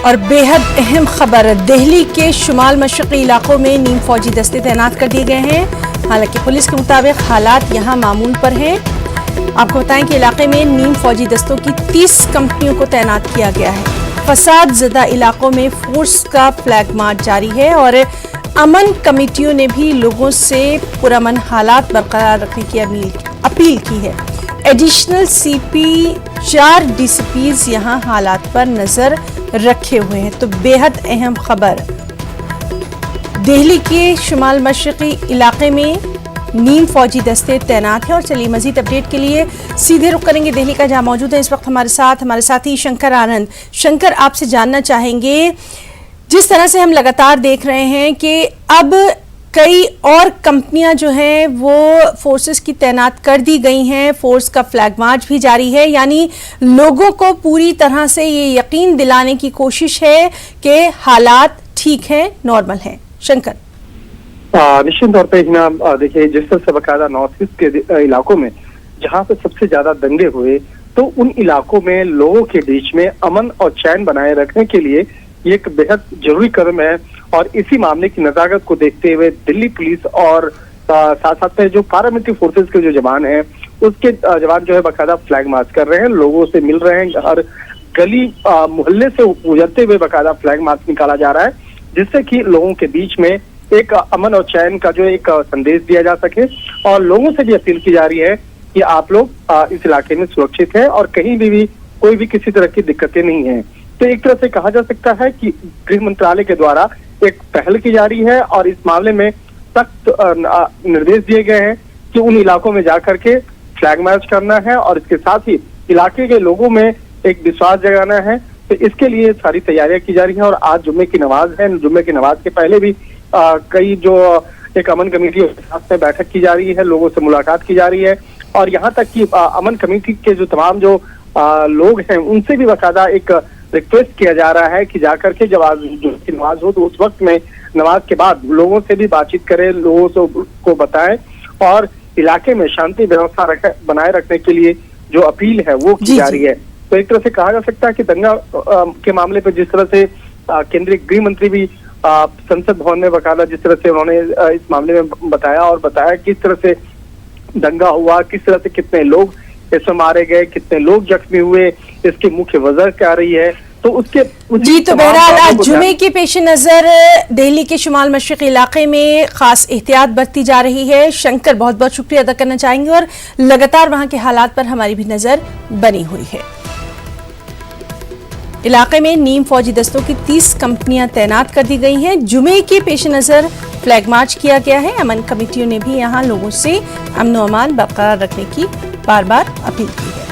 और बेहद अहम खबर, दिल्ली के शुमाल मशरक़ी इलाकों में नीम फौजी दस्ते तैनात कर दिए गए हैं। हालांकि पुलिस के मुताबिक हालात यहां मामूल पर हैं। आपको बताएं कि इलाके में नीम फौजी दस्तों की 30 कंपनियों को तैनात किया गया है। फसाद ज़दा इलाकों में फोर्स का फ्लैग मार्च जारी है और अमन कमेटियों ने भी लोगों से पुरअमन हालात बरकरार रखने की अपील की है। एडिशनल सीपी 4 डीसीपीज यहां हालात पर नजर रखे हुए हैं। तो बेहद अहम खबर, दिल्ली के शुमाल मशरक़ी इलाके में नीम फौजी दस्ते तैनात हैं। और चलिए मजीद अपडेट के लिए सीधे रुख करेंगे दिल्ली का, जहां मौजूद है इस वक्त हमारे साथी शंकर आनंद। शंकर, आपसे जानना चाहेंगे, जिस तरह से हम लगातार देख रहे हैं कि अब कई और कंपनियां जो हैं वो फोर्सेस की तैनात कर दी गई हैं, फोर्स का फ्लैग मार्च भी जारी है, यानी लोगों को पूरी तरह से ये यकीन दिलाने की कोशिश है कि हालात ठीक हैं, नॉर्मल हैं। शंकर, निश्चित तौर पे देखिए, जिस तरह से बकायदा नॉर्थ ईस्ट के इलाकों में जहां पे सबसे ज्यादा दंगे हुए, तो उन इलाकों में लोगों के बीच में अमन और चैन बनाए रखने के लिए ये एक बेहद जरूरी कदम है। और इसी मामले की नजाकत को देखते हुए दिल्ली पुलिस और साथ साथ में जो पैरामिलिट्री फोर्सेस के जो जवान हैं, उसके जवान जो है बकायदा फ्लैग मार्च कर रहे हैं, लोगों से मिल रहे हैं, हर गली मोहल्ले से गुजरते हुए बकायदा फ्लैग मार्च निकाला जा रहा है, जिससे कि लोगों के बीच में एक अमन और चैन का जो एक संदेश दिया जा सके। और लोगों से भी अपील की जा रही है कि आप लोग इस इलाके में सुरक्षित हैं और कहीं भी कोई भी किसी तरह की दिक्कतें नहीं है। तो एक तरह से कहा जा सकता है कि गृह मंत्रालय के द्वारा एक पहल की जा रही है और इस मामले में सख्त निर्देश दिए गए हैं कि उन इलाकों में जाकर के फ्लैग मार्च करना है और इसके साथ ही इलाके के लोगों में एक विश्वास जगाना है। तो इसके लिए सारी तैयारियां की जा रही हैं और आज जुम्मे की नमाज है। जुम्मे की नमाज के पहले भी कई जो एक अमन कमेटी के साथ में बैठक की जा रही है, लोगों से मुलाकात की जा रही है और यहाँ तक कि अमन कमेटी के जो तमाम जो लोग हैं उनसे भी बाकायदा एक रिक्वेस्ट किया जा रहा है कि जाकर के जब नमाज हो तो उस वक्त में नमाज के बाद लोगों से भी बातचीत करें, लोगों को बताएं और इलाके में शांति व्यवस्था बनाए रखने के लिए जो अपील है वो की जा रही है। तो एक तरह से कहा जा सकता है कि दंगा के मामले पर जिस तरह से केंद्रीय गृह मंत्री भी संसद भवन में बकायदा जिस तरह से उन्होंने इस मामले में बताया किस तरह से दंगा हुआ, किस तरह से कितने लोग इसमें मारे गए, कितने लोग जख्मी हुए, इसकी मुख्य वजह क्या रही है। तो उसके जी, तो बहरहाल आज जुमे के पेश नजर दिल्ली के शुमाल मशरक़ी इलाके में खास एहतियात बरती जा रही है। शंकर, बहुत बहुत शुक्रिया अदा करना चाहेंगे और लगातार वहां के हालात पर हमारी भी नजर बनी हुई है। इलाके में नीम फौजी दस्तों की 30 कंपनियां तैनात कर दी गई हैं। जुमे के पेश नजर फ्लैग मार्च किया गया है। अमन कमेटियों ने भी यहां लोगों से अमन व अमान बरकरार रखने की बार बार अपील की है।